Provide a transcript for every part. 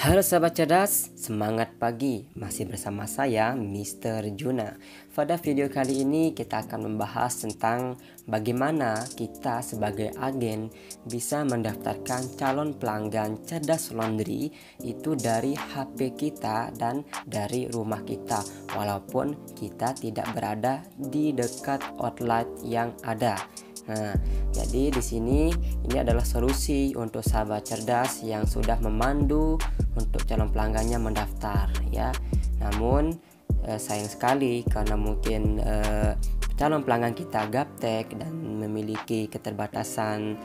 Halo sahabat cerdas, semangat pagi. Masih bersama saya Mr. Juna. Pada video kali ini kita akan membahas tentang bagaimana kita sebagai agen bisa mendaftarkan calon pelanggan cerdas laundry itu dari HP kita dan dari rumah kita, walaupun kita tidak berada di dekat outlet yang ada. Nah, jadi di sini ini adalah solusi untuk sahabat cerdas yang sudah memandu untuk calon pelanggannya mendaftar ya. Namun sayang sekali karena mungkin calon pelanggan kita gaptek dan memiliki keterbatasan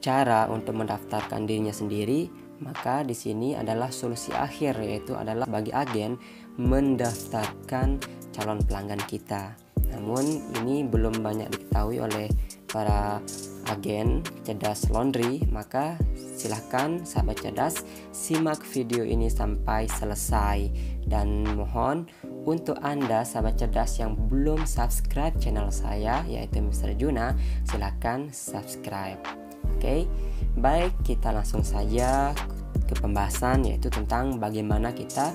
cara untuk mendaftarkan dirinya sendiri, maka di sini adalah solusi akhir, yaitu adalah bagi agen mendaftarkan calon pelanggan kita. Namun ini belum banyak diketahui oleh para agen cerdas laundry, maka silahkan sahabat cerdas simak video ini sampai selesai. Dan mohon untuk Anda sahabat cerdas yang belum subscribe channel saya yaitu Mr. Juna, silahkan subscribe. Oke, baik, kita langsung saja ke pembahasan, yaitu tentang bagaimana kita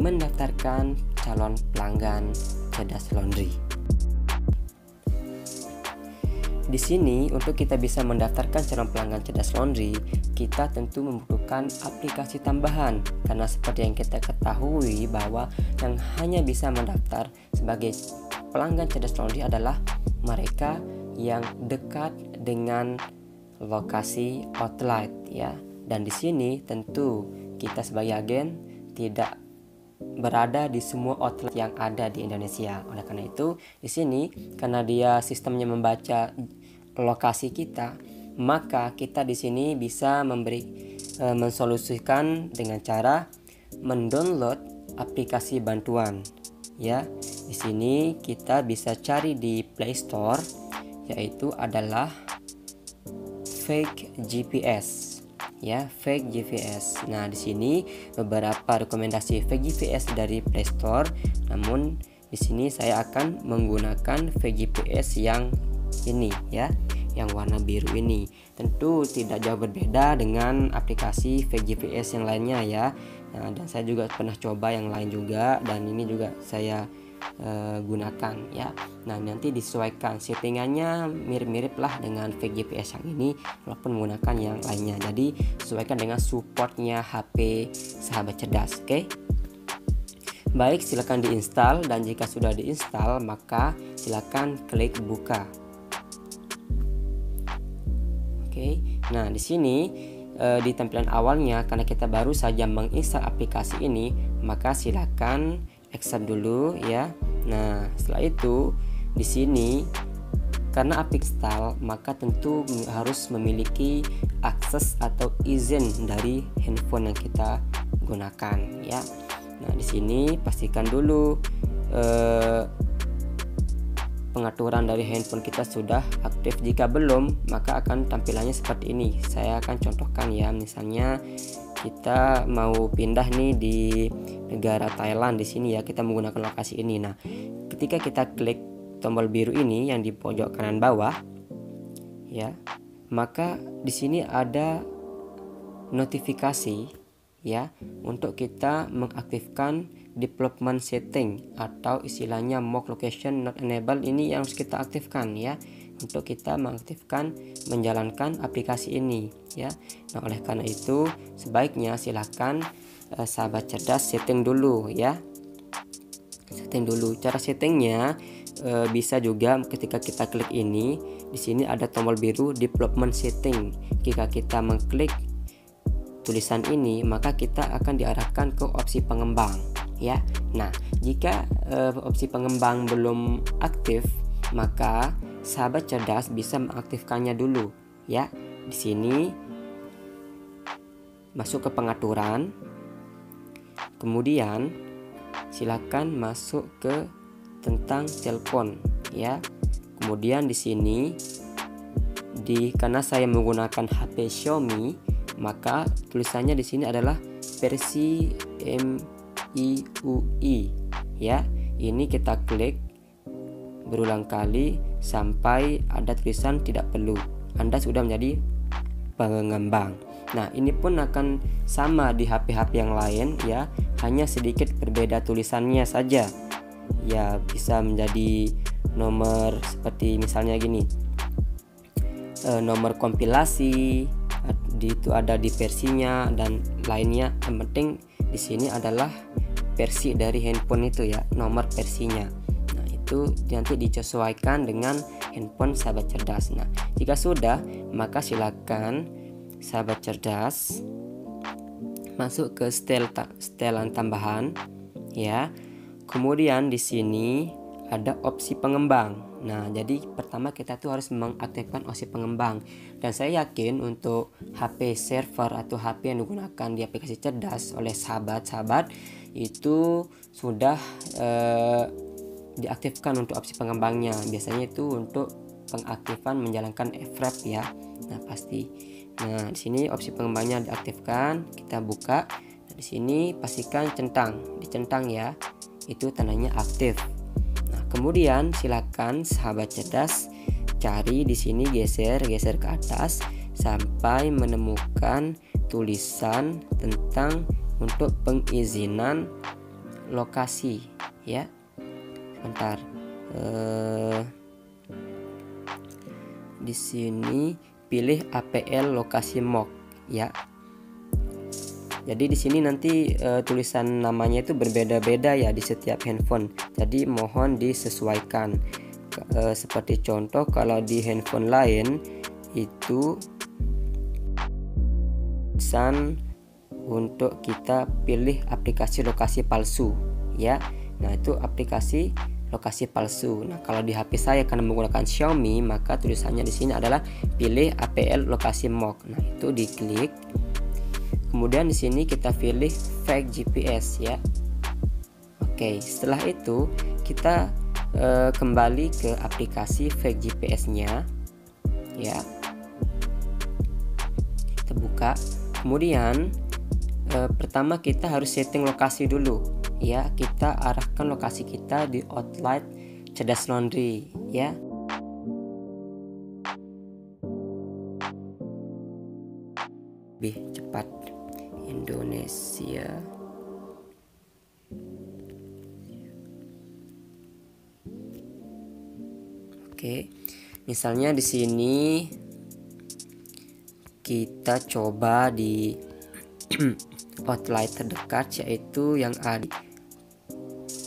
mendaftarkan calon pelanggan cerdas laundry. Di sini untuk kita bisa mendaftarkan calon pelanggan cerdas laundry, kita tentu membutuhkan aplikasi tambahan, karena seperti yang kita ketahui bahwa yang hanya bisa mendaftar sebagai pelanggan cerdas laundry adalah mereka yang dekat dengan lokasi outlet ya. Dan di sini tentu kita sebagai agen tidak berada di semua outlet yang ada di Indonesia. Oleh karena itu, di sini karena dia sistemnya membaca lokasi kita, maka kita di sini bisa mensolusikan dengan cara mendownload aplikasi bantuan ya. Di sini kita bisa cari di Play Store, yaitu adalah Fake GPS ya, Fake GPS. Nah, di sini beberapa rekomendasi Fake GPS dari Play Store. Namun di sini saya akan menggunakan Fake GPS yang ini ya, yang warna biru ini. Tentu tidak jauh berbeda dengan aplikasi Fake GPS yang lainnya ya. Nah, dan saya juga pernah coba yang lain juga, dan ini juga saya gunakan ya. Nah, nanti disesuaikan settingannya mirip-mirip lah dengan Fake GPS yang ini, walaupun menggunakan yang lainnya. Jadi sesuaikan dengan supportnya HP sahabat cerdas. Oke? Baik, silakan diinstal, dan jika sudah diinstal maka silakan klik buka. Oke. Nah, di sini di tampilan awalnya, karena kita baru saja menginstal aplikasi ini, maka silakan accept dulu ya. Nah, setelah itu di sini karena aplikasi install, maka tentu harus memiliki akses atau izin dari handphone yang kita gunakan ya. Nah, di sini pastikan dulu pengaturan dari handphone kita sudah aktif. Jika belum, maka akan tampilannya seperti ini. Saya akan contohkan ya. Misalnya kita mau pindah nih di negara Thailand, di sini ya kita menggunakan lokasi ini. Nah, ketika kita klik tombol biru ini yang di pojok kanan bawah ya, maka di sini ada notifikasi ya untuk kita mengaktifkan development setting, atau istilahnya mock location not enabled. Ini yang harus kita aktifkan ya, untuk kita mengaktifkan menjalankan aplikasi ini ya. Nah, oleh karena itu sebaiknya silakan sahabat cerdas setting dulu ya. Setting dulu. Cara settingnya bisa juga ketika kita klik ini, di sini ada tombol biru development setting. Jika kita mengklik tulisan ini, maka kita akan diarahkan ke opsi pengembang ya. Nah, jika opsi pengembang belum aktif, maka sahabat cerdas bisa mengaktifkannya dulu ya. Di sini masuk ke pengaturan, kemudian silakan masuk ke tentang telepon ya. Kemudian di sini karena saya menggunakan HP Xiaomi, maka tulisannya di sini adalah versi MIUI ya. Ini kita klik berulang kali sampai ada tulisan tidak perlu. Anda sudah menjadi pengembang. Nah, ini pun akan sama di HP-HP yang lain ya, hanya sedikit berbeda tulisannya saja. Ya, bisa menjadi nomor seperti misalnya gini, nomor kompilasi, itu ada di versinya dan lainnya. Yang penting di sini adalah versi dari handphone itu ya, nomor versinya. Nah, itu nanti disesuaikan dengan handphone sahabat cerdas. Nah, jika sudah, maka silakan sahabat cerdas masuk ke setelan tambahan ya. Kemudian di sini ada opsi pengembang. Nah, jadi pertama kita tuh harus mengaktifkan opsi pengembang. Dan saya yakin untuk HP server atau HP yang digunakan di aplikasi cerdas oleh sahabat-sahabat itu sudah diaktifkan untuk opsi pengembangnya. Biasanya itu untuk pengaktifan menjalankan FRAP ya. Nah, pasti. Nah, di sini opsi pengembangnya diaktifkan, kita buka. Nah, di sini pastikan dicentang ya. Itu tandanya aktif. Nah, kemudian silakan sahabat cerdas cari di sini, geser ke atas sampai menemukan tulisan tentang untuk pengizinan lokasi ya. Sebentar. Di sini pilih APL lokasi MOK ya. Jadi di sini nanti tulisan namanya itu berbeda-beda ya di setiap handphone. Jadi mohon disesuaikan. Seperti contoh kalau di handphone lain itu tulisan untuk kita pilih aplikasi lokasi palsu ya. Nah, itu aplikasi lokasi palsu. Nah, kalau di HP saya karena menggunakan Xiaomi, maka tulisannya di sini adalah pilih APL lokasi MOK. Nah, itu diklik. Kemudian di sini kita pilih fake GPS ya. Oke, setelah itu kita kembali ke aplikasi fake GPS-nya ya. Kita buka. Kemudian pertama kita harus setting lokasi dulu. Ya, kita arahkan lokasi kita di outlet cerdas laundry ya. Lebih cepat Indonesia. Oke. Misalnya di sini kita coba di outlet terdekat, yaitu yang ada di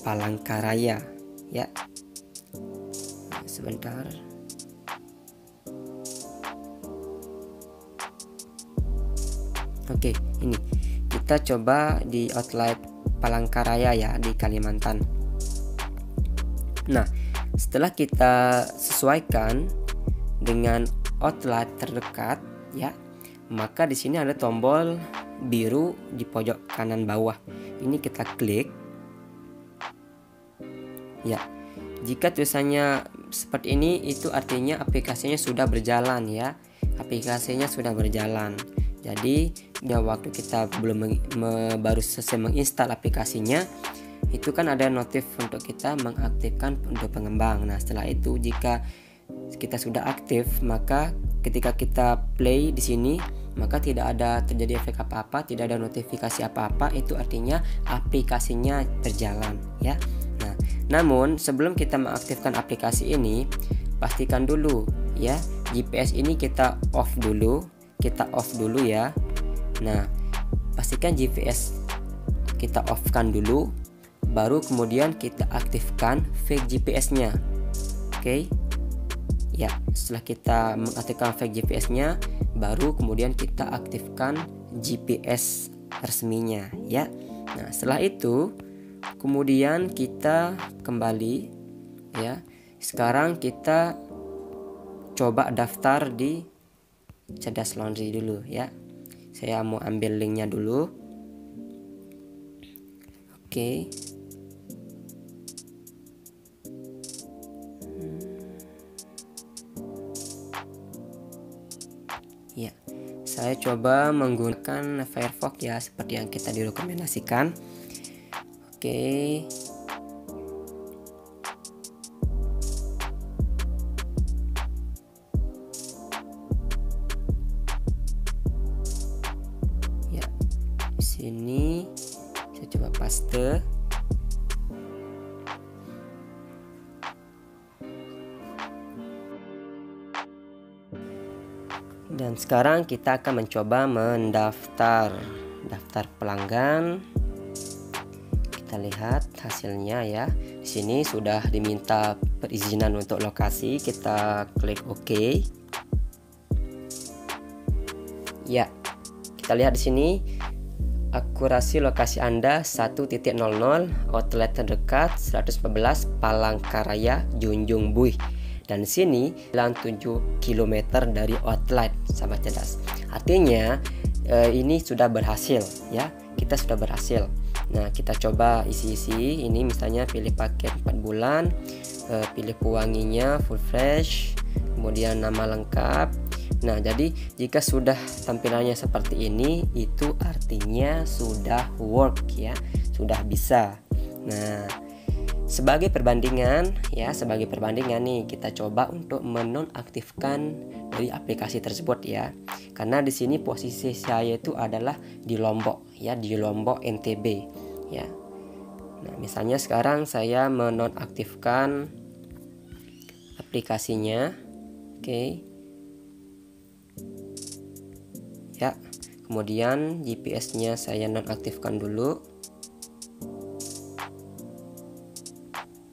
Palangkaraya ya. Sebentar. Oke, ini kita coba di outlet Palangkaraya ya, di Kalimantan. Nah, setelah kita sesuaikan dengan outlet terdekat ya, maka di sini ada tombol biru di pojok kanan bawah. Ini kita klik. Ya, jika tulisannya seperti ini, itu artinya aplikasinya sudah berjalan ya. Aplikasinya sudah berjalan. Jadi, di waktu kita baru selesai menginstal aplikasinya, itu kan ada notif untuk kita mengaktifkan untuk pengembang. Nah, setelah itu jika kita sudah aktif, maka ketika kita play di sini, maka tidak ada terjadi efek apa-apa, tidak ada notifikasi apa-apa. Itu artinya aplikasinya berjalan ya. Nah, namun sebelum kita mengaktifkan aplikasi ini, pastikan dulu ya, GPS ini kita off dulu ya. Nah, pastikan GPS kita off-kan dulu, baru kemudian kita aktifkan fake GPS-nya. Oke. Ya, setelah kita mengaktifkan fake GPS-nya, baru kemudian kita aktifkan GPS resminya ya. Nah, setelah itu kemudian kita kembali ya. Sekarang kita coba daftar di Cerdas Laundry dulu ya. Saya mau ambil linknya dulu. Oke. Ya, saya coba menggunakan Firefox ya, seperti yang kita direkomendasikan. Oke. Sini saya coba paste. Dan sekarang kita akan mencoba mendaftar pelanggan. Kita lihat hasilnya ya. Di sini sudah diminta perizinan untuk lokasi, kita klik OK. Ya, kita lihat di sini akurasi lokasi Anda 1.00, outlet terdekat 114 Palangkaraya, Junjung Buih. Dan di sini 97 km dari outlet, sahabat cerdas. Artinya ini sudah berhasil ya. Kita sudah berhasil. Nah, kita coba isi-isi. Ini misalnya pilih paket 4 bulan, pilih pewanginya full fresh, kemudian nama lengkap. Nah, jadi jika sudah tampilannya seperti ini, itu artinya sudah work ya, sudah bisa. Nah, sebagai perbandingan nih, kita coba untuk menonaktifkan dari aplikasi tersebut ya. Karena di sini posisi saya itu adalah di Lombok ya, di Lombok NTB ya. Nah, misalnya sekarang saya menonaktifkan aplikasinya. Oke. Ya. Kemudian GPS-nya saya nonaktifkan dulu.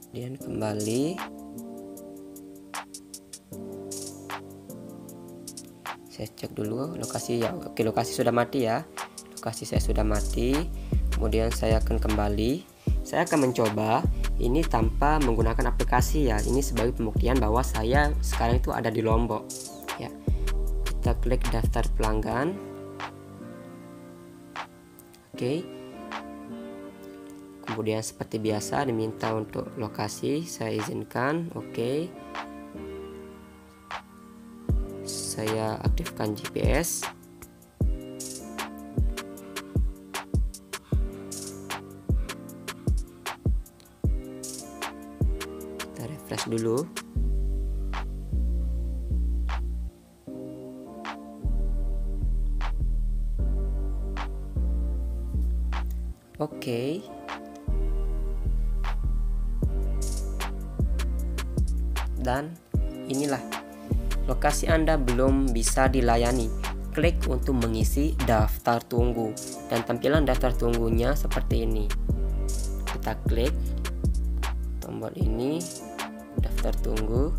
Kemudian kembali. Saya cek dulu lokasi ya. Oke, lokasi sudah mati ya. Lokasi saya sudah mati. Kemudian saya akan kembali. Saya akan mencoba ini tanpa menggunakan aplikasi ya. Ini sebagai pembuktian bahwa saya sekarang itu ada di Lombok ya. Kita klik daftar pelanggan. Oke. Kemudian seperti biasa diminta untuk lokasi, saya izinkan. Oke. Saya aktifkan GPS. Kita refresh dulu. Oke. Dan inilah lokasi Anda belum bisa dilayani. Klik untuk mengisi daftar tunggu, dan tampilan daftar tunggunya seperti ini. Kita klik tombol ini, daftar tunggu.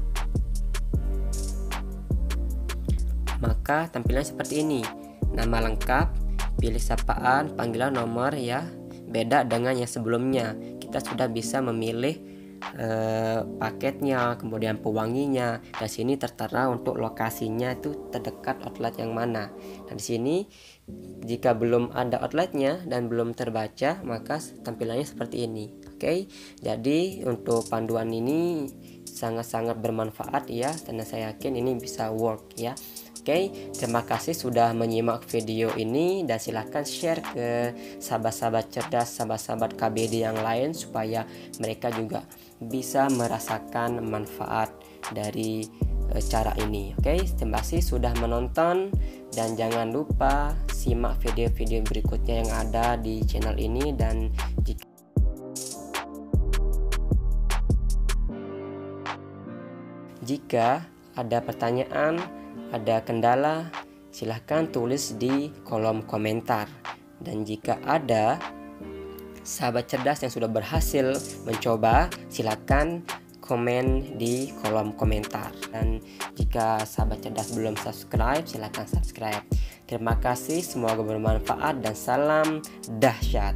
Maka tampilan seperti ini. Nama lengkap, pilih sapaan, panggilan, nomor ya. Beda dengan yang sebelumnya. Kita sudah bisa memilih paketnya, kemudian pewanginya. Dan sini tertera untuk lokasinya itu terdekat outlet yang mana. Dan di sini jika belum ada outletnya dan belum terbaca, maka tampilannya seperti ini. Oke, jadi untuk panduan ini sangat-sangat bermanfaat ya, karena saya yakin ini bisa work ya. Oke, terima kasih sudah menyimak video ini, dan silahkan share ke sahabat-sahabat cerdas, sahabat-sahabat KBD yang lain, supaya mereka juga bisa merasakan manfaat dari cara ini. Oke, terima kasih sudah menonton, dan jangan lupa simak video-video berikutnya yang ada di channel ini. Dan jika ada pertanyaan, ada kendala, silahkan tulis di kolom komentar. Dan jika ada sahabat cerdas yang sudah berhasil mencoba, silahkan komen di kolom komentar. Dan jika sahabat cerdas belum subscribe, silahkan subscribe. Terima kasih, semoga bermanfaat dan salam dahsyat.